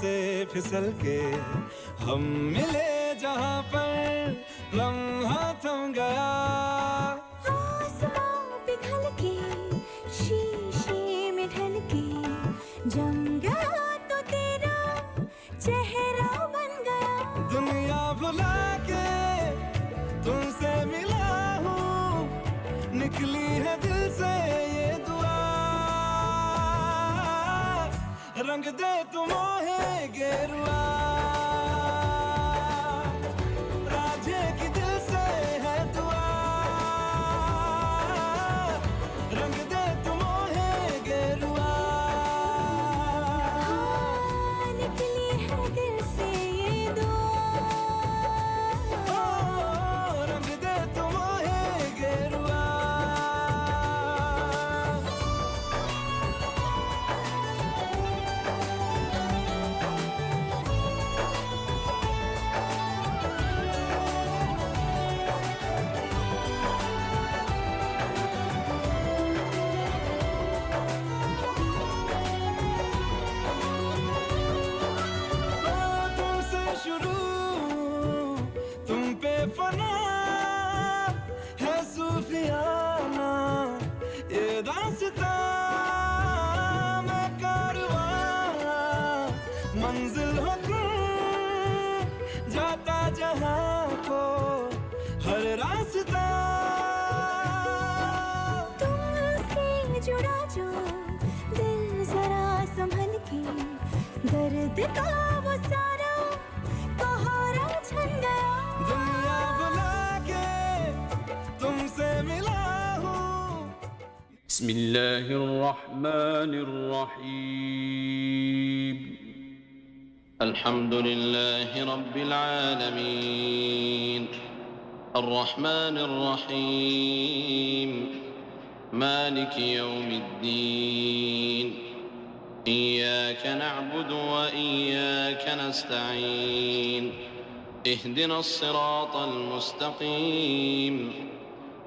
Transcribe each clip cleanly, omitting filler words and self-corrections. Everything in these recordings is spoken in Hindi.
से फिसल के हम मिले जहाँ पर लम्हा थम गया। आसमां पिघल के शीशे में ढल के जम गया तो तेरा चेहरा बन गया। दुनिया भुला के तुमसे मिला हूँ, निकली है दिल से ये दुआ। रंग दे तुम मोहे गेरुआ, राधे की दिल से है दुआ। रंग दे तुम मोहे गेरुआ, निकली है दिल से ये दुआ। रंग दे तुम मोहे गेरुआ। तुमसे शुरू तुम पे फना है सूफियाना ये दास्तां। मैं कारवां मंजिल हो तुम, जाता जहां को हर रास्ता। तुमसे जुड़ा जो दिल जरा संभल के, दर्द का वो सारा कोहरा छन गया। दुनिया बुला के तुमसे मिला हूँ। बिस्मिल्लाहिर रहमानिर रहीम। अल्हम्दुलिल्लाहि रब्बिल आलमीन, अर्रहमानिर रहीम, मालिकि यौमिद्दीन। इय्याक नअबुदु व इय्याक नस्तईन। इहदिनस सिरातल मुस्तकीम,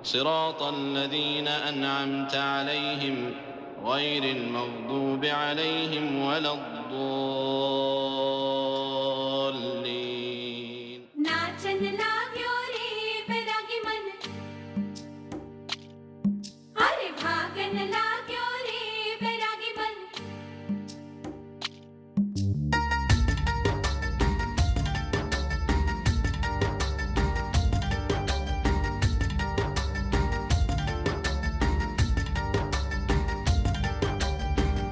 सिरातल लज़ीना अनअमता अलैहिम गैरिल मग़दूबि अलैहिम वलद्दॉल्लीन। नाचन लाग्यो रे बैरागी मन, अरे भागन लाग्यो रे बैरागी मन।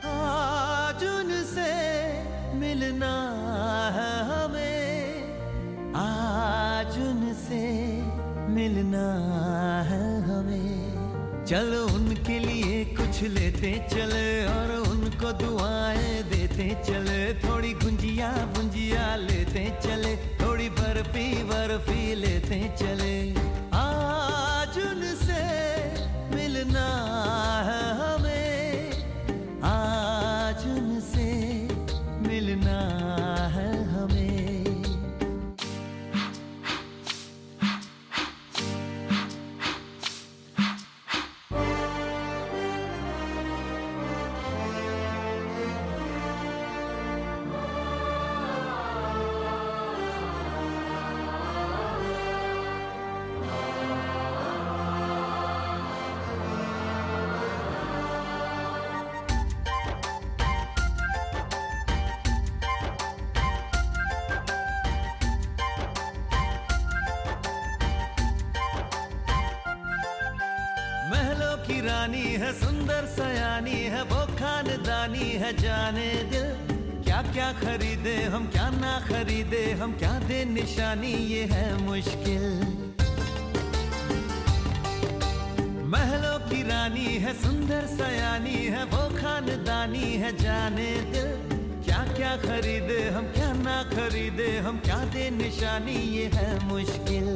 आज उनसे मिलना है हमें, आज उनसे मिलना है हमें। चलो उनके लिए कुछ लेते चले और उनको दुआएं देते चले। थोड़ी गुंजिया गुंजिया लेते चले, थोड़ी बर्फी बर्फी लेते चले। आज उनसे मिलना है हमें, आज उनसे मिलना है हमें। महलों की रानी है, सुंदर सयानी है, वो खानदानी है जाने दिल। क्या क्या खरीदे हम, क्या ना खरीदे हम, क्या दे निशानी, ये है मुश्किल। महलों की रानी है, सुंदर सयानी है, वो खानदानी है जाने दिल। क्या क्या खरीदे हम, क्या ना खरीदे हम, क्या दे निशानी, ये है मुश्किल।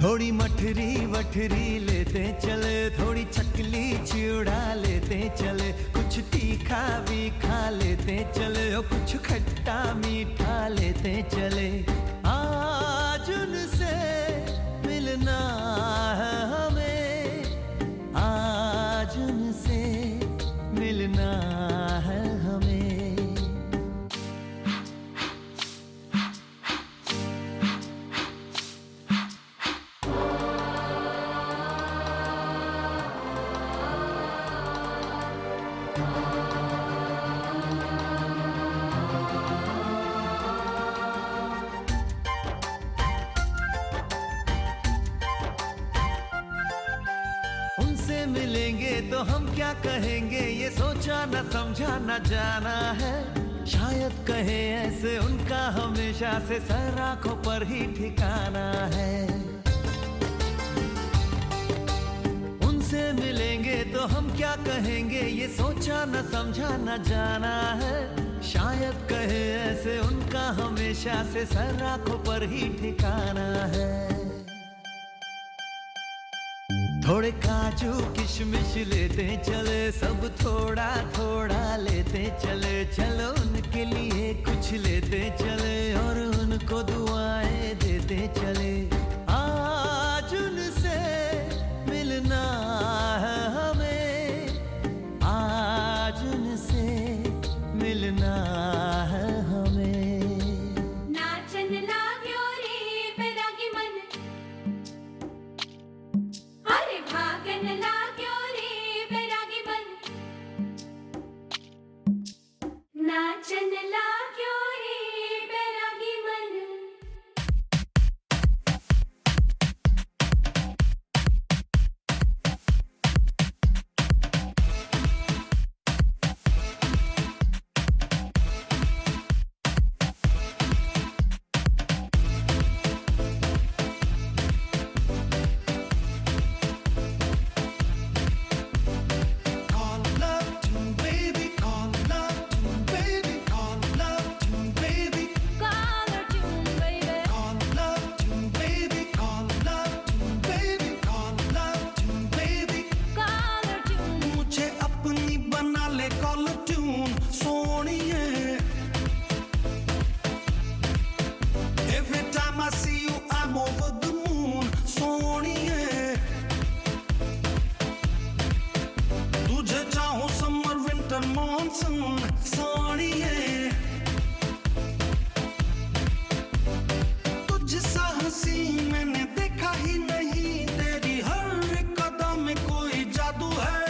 थोड़ी मठरी वठरी लेते चले, थोड़ी चकली चिड़ा लेते चले। कुछ तीखा भी खा लेते चले और कुछ खट्टा मीठा लेते चले। आज उनसे मिलना है हमें, आज उनसे मिलना है हमें। मिलेंगे तो हम क्या कहेंगे, ये सोचा न समझा न जाना है। शायद कहे ऐसे उनका हमेशा से सर आंखों पर ही ठिकाना है। उनसे मिलेंगे तो हम क्या कहेंगे, ये सोचा न समझा न जाना है। शायद कहे ऐसे उनका हमेशा से सर आंखों पर ही ठिकाना है। थोड़े काजू किशमिश लेते चले, सब थोड़ा थोड़ा लेते चले। चलो उनके लिए कुछ लेते चले और उनको दुआएं देते चले। आज उनसे मिलना है हमें, आज उनसे मिलना है हमें। नाचन लाग्यो रे बैरागी मन, अरे भागन लाग्यो रे बैरागी मन। नाचन लाग्यो रे बैरागी मन। Call love tune, baby. Call love tune, baby. Call love tune, baby. Color tune baby, Call love tune, baby. Call love tune, baby. Call love tune, baby. color tune, मुझे अपनी बना ले कॉल ट्यून सोनिए। Every time I see you, I'm over the moon सोनिए। तुझे चाहूं समर विंटर मॉनसून सोनिए। तुझसा हंसी मैंने देखा ही नहीं, तेरी हर एक कदम में कोई जादू है।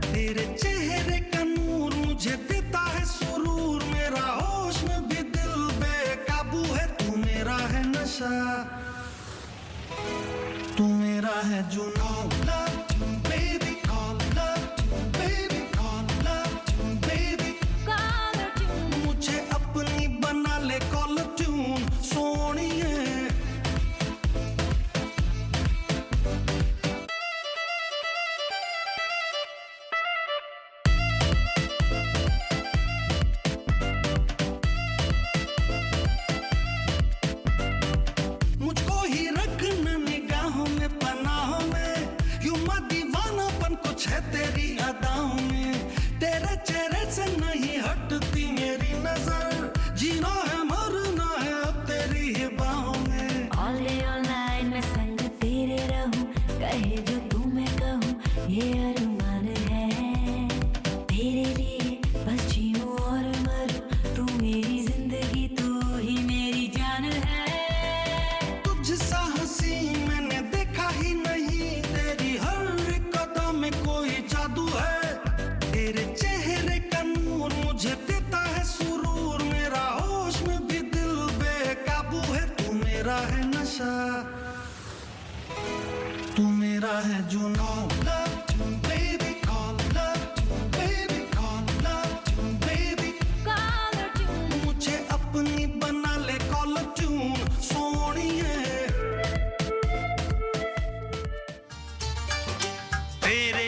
तेरे चेहरे का नूर मुझे देता है सुरूर, मेरा होश में भी दिल बेकाबू है। तू मेरा है नशा, तू मेरा है जुनून। Love tune, baby. Call love tune, baby. Call love tune, baby. color tune, मुझे अपनी बना ले कॉल ट्यून सोनिए। मुझको ही रखना निगाहों में पनाहों में, यूं मैं दीवानापन कुछ है तेरी अदाओं में। तेरे चेहरे से नहीं हटती मेरी नजर, जीना है मरना है अब तेरी ही बाहों में। all day all night मैं संग तेरे रहूं, कहे जो तू मैं कहूं, ये अरमान है। तेरे लिए बस जीऊं और मरूं, तू मेरी जिंदगी, तू ही मेरी जान है। तुझसा हंसी मैंने देखा ही नहीं, तेरी हर एक कदम में कोई जादू है। तेरे चेहरे का नूर मुझे देता है सुरूर, मेरा होश में भी दिल बेकाबू है। तू मेरा है नशा, तू मेरा है जुनून। Love tune, baby. Call love tune, baby. Call love tune, baby. color tune, मुझे अपनी बना ले कॉल ट्यून सोनिए। तेरे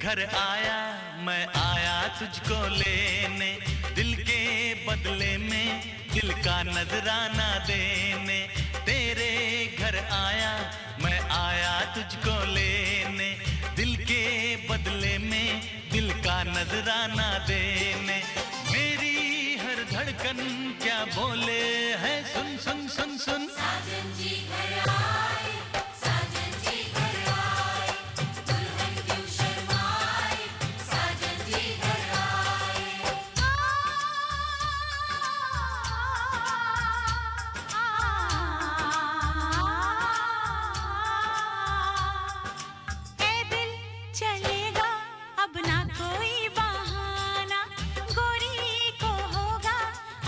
घर आया मैं आया तुझको लेने, दिल के बदले में दिल का नजराना देने। तेरे घर आया मैं आया तुझको लेने, दिल के बदले में दिल का नजराना देने। मेरी हर धड़कन क्या बोले है, सुन सुन सुन सुन। साजन जी घर आए, साजन जी घर आए, दुल्हन क्यों शर्माए, साजन जी घर आए। ए दिल चलेगा अब ना कोई बहाना, गोरी को होगा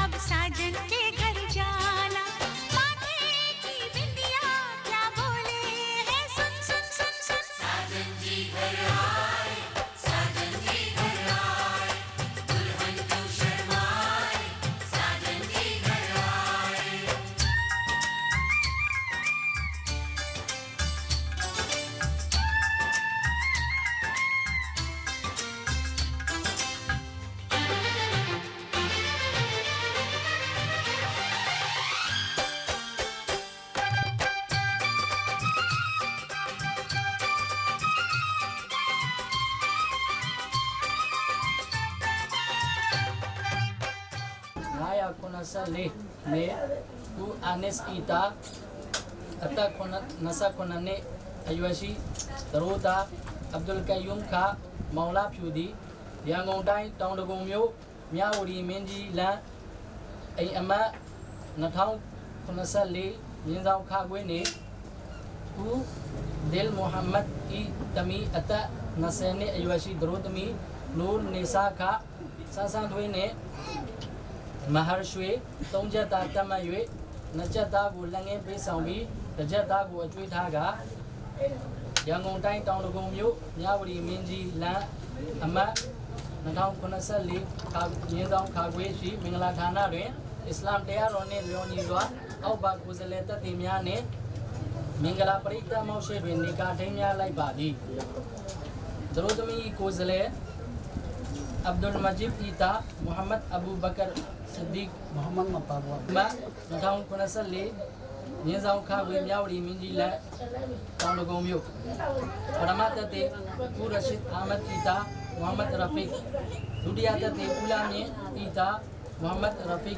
अब साजन के घर जाना। माथे Kunasali ne ku Anis Ita Ata Nasa Kunane Aywashi Daruta Abdul Kayyum Kha Maula Phudi Yangon Dai Tong Dagong Myo Myawari Minji Lan Ai Ama Nathau Kunasali Yinzau Kha Gwene ku Dil Muhammad I Tami Ata Nasene Aywashi Darutami Nur Nisa Kha Sasan Dwene Maharshwe Tongjata Tamaywe Najata Gu Lange Pe Sambi Tajata Gu Achui Thaga Yangon Dai Tong Dagong Myo Myawari Minji Lan Ama Nathau Kunasali Yinzau Kha Gwe Shi Mingala Thana Dwin Islam Tayarone Leoni Lwa Auba Guzaleta Timya Ne Mingala Parita Moshe Dwin Nika Timya Lai Badi Darutami Kozale Abdul Majid Ita Muhammad Abu Bakar Siddiq Muhammad Mapabwa Ma Nathau Kunasali Yinzau Kha Gwe Myawari Minji La Tong Dagong Myo Paramata Te Ku Rashid Ahmad Ita Muhammad Rafiq Dudiyata Te Ulami Ita Muhammad Rafiq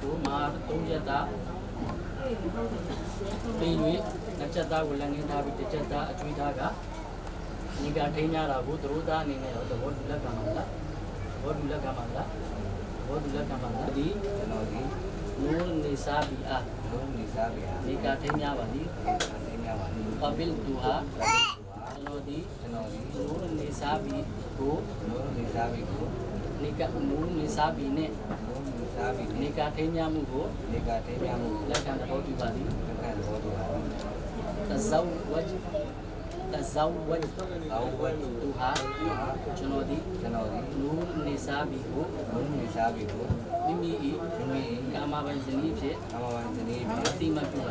तो मार तो जता पेयुए नचता गुलंगे था भी चता अचुई था का निगा ठेन्या राबू दरोदा ने तो बहुत दुला का मामला दी नूर निसा बिया निगा ठेन्या वाली कबिल दुहा दी नूर निसा भी को निका नूर निसा भी ने निका ठेन्या मु को लखन बहुत वाली तज़व्वज दुहा चुनौदी नूर निसा भी को निमी कामा वंजनी से तीमा क्यों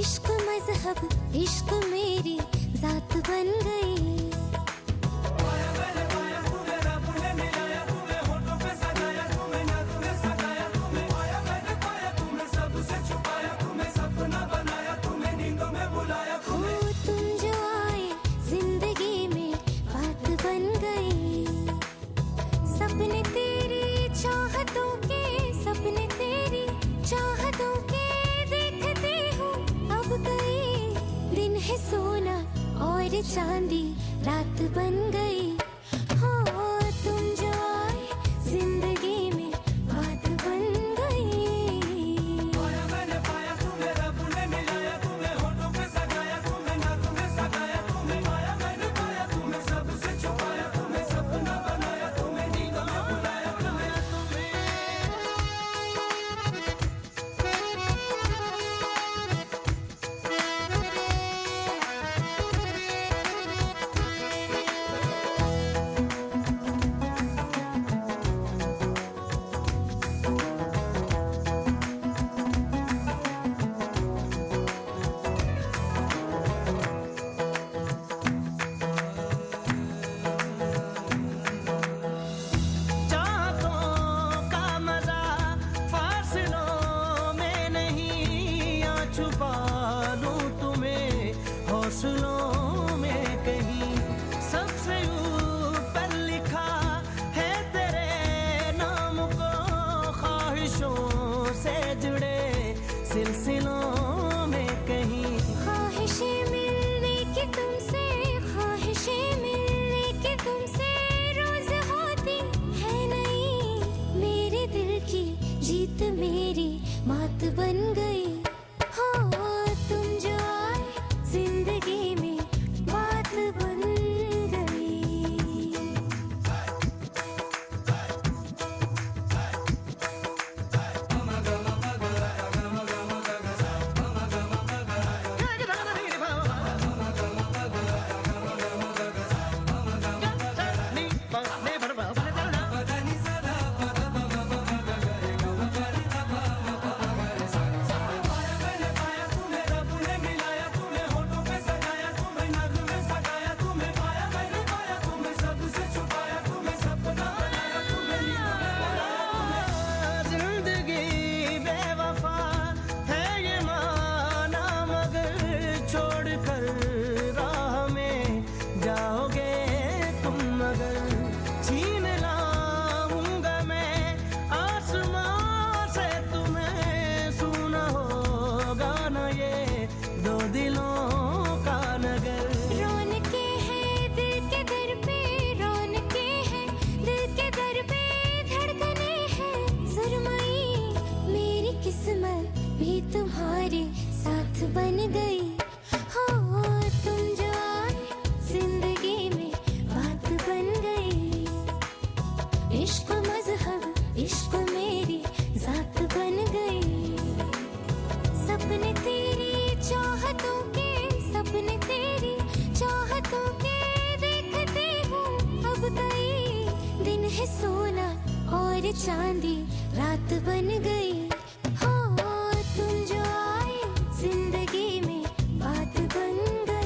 इश्क मजहब इश्क मेरी जात बन गई। तुम जो आए जिंदगी में बात बन गई। सपने तेरी चाहतों के सपने तेरी चाहतों के देखते हो अब गई। दिन है सोना और चांदी रात बन गई। हो तुम जो आए जिंदगी में बात बन गई। हौसलों में कहीं सबसे ऊपर लिखा है तेरे नाम को। ख्वाहिशों से जुड़े सिलसिलों में कहीं ख्वाहिशें मिलने की तुमसे ख्वाहिशें मिलने की तुमसे रोज होती है नहीं। मेरे दिल की जीत मेरी मात बन गई। हो तुम जो आए जिंदगी में बात बन चांदी रात बन गई हो, तुम जो आए जिंदगी में बात बन गई।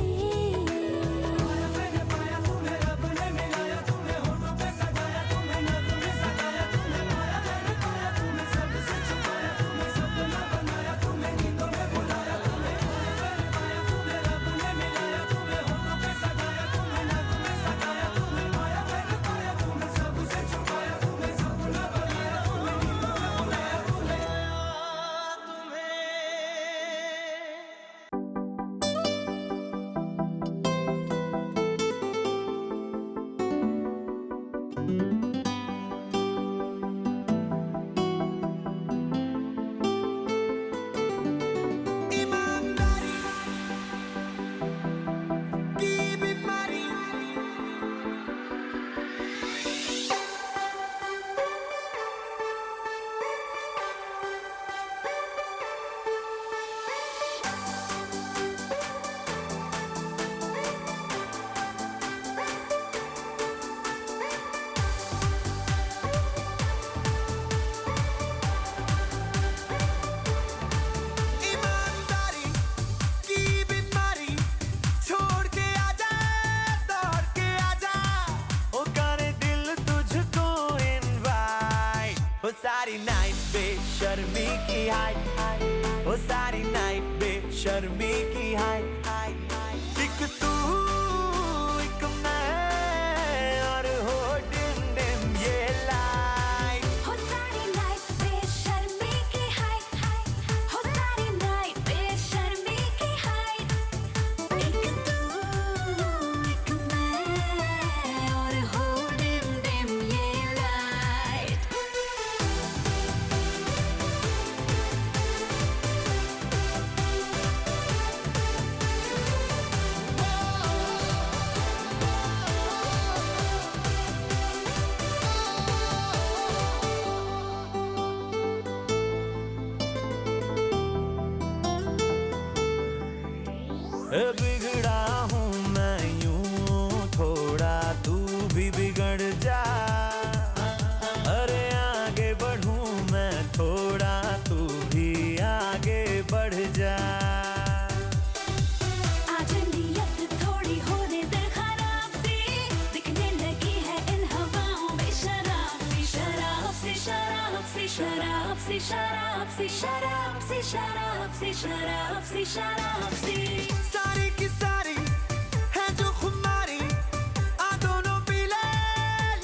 सारी नाइट बेशर्मी की हाय, ओ सारी नाइट बेशर्मी की हाय। एक तू एक मैं और हो डिम डिम ये लाइट। हो सारी नाइट बेशर्मी की हाय, हो सारी नाइट बेशर्मी की हाय। एक तू एक मैं और हो डिम डिम ये लाइट। बिगड़ा हूँ मैं यूं थोड़ा, तू भी बिगड़ जा। अरे आगे बढ़ूं मैं थोड़ा, तू भी आगे बढ़ जा। आज नियत थोड़ी होने दे खराब सी, दिखने लगी है इन हवाओं में शराब सी, शराब सी, शराब सी, शराब सी, शराब सी, शराब सी, शराब सी, शराब सी, शराब सी। सारी की सारी है जो खुमारी, आ दोनों पीले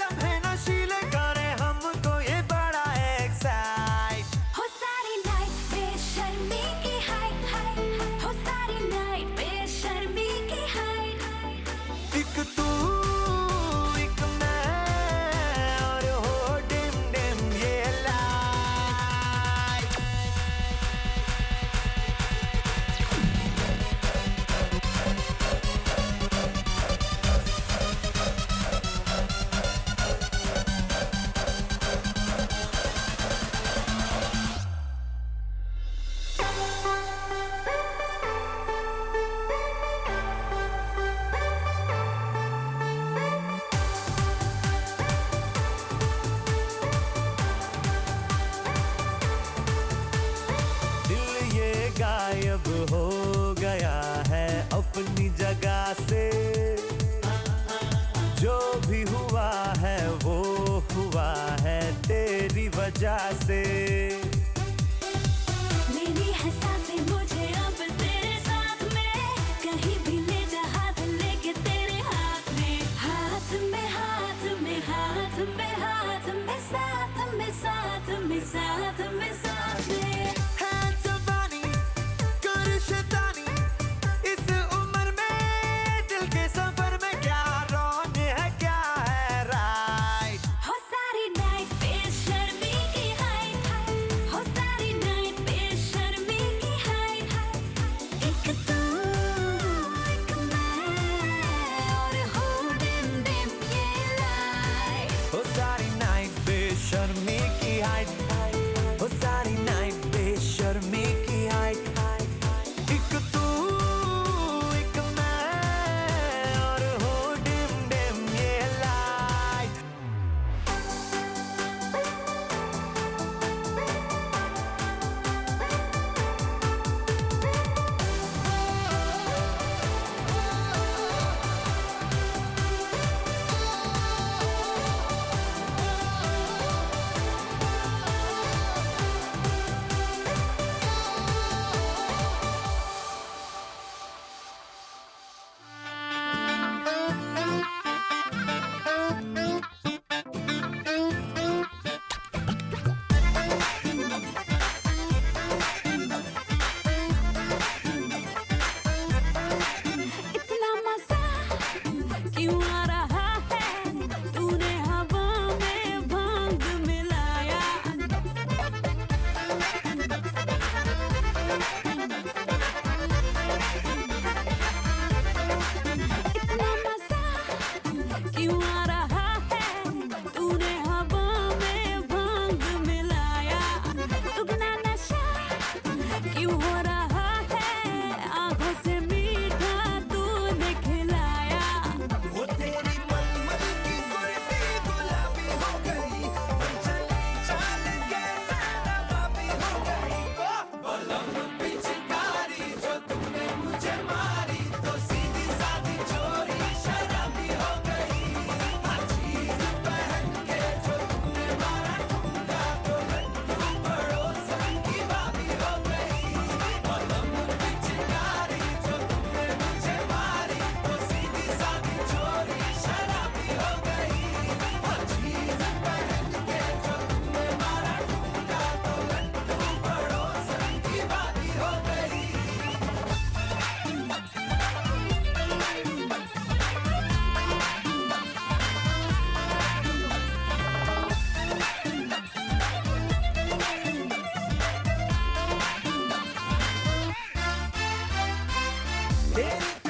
लम्हे नशीले करे हमको ये बड़ा एक्साइट। हो सारी नाइट बेशर्मी की हाय, हो सारी नाइट बेशर्मी की हाय। एक तू एक मैं और हो डिम डिम ये लाइट। दिल ये गायब हो गया है अपनी जगह से, जो भी हुआ है वो हुआ है तेरी वजह से। लेनी है सांसें मुझे अब तेरे साथ में, कहीं भी ले जा हाथ लेके तेरे हाथ में, हाथ में, हाथ में, हाथ में, हाथ में, साथ में, साथ में, साथ में, साथ में। है जवानी कर शैतानी, इस उम्र में दिल के सफर में क्या रॉन्ग है क्या है राइट। हो सारी नाइट बेशर्मी की हाय, तेरी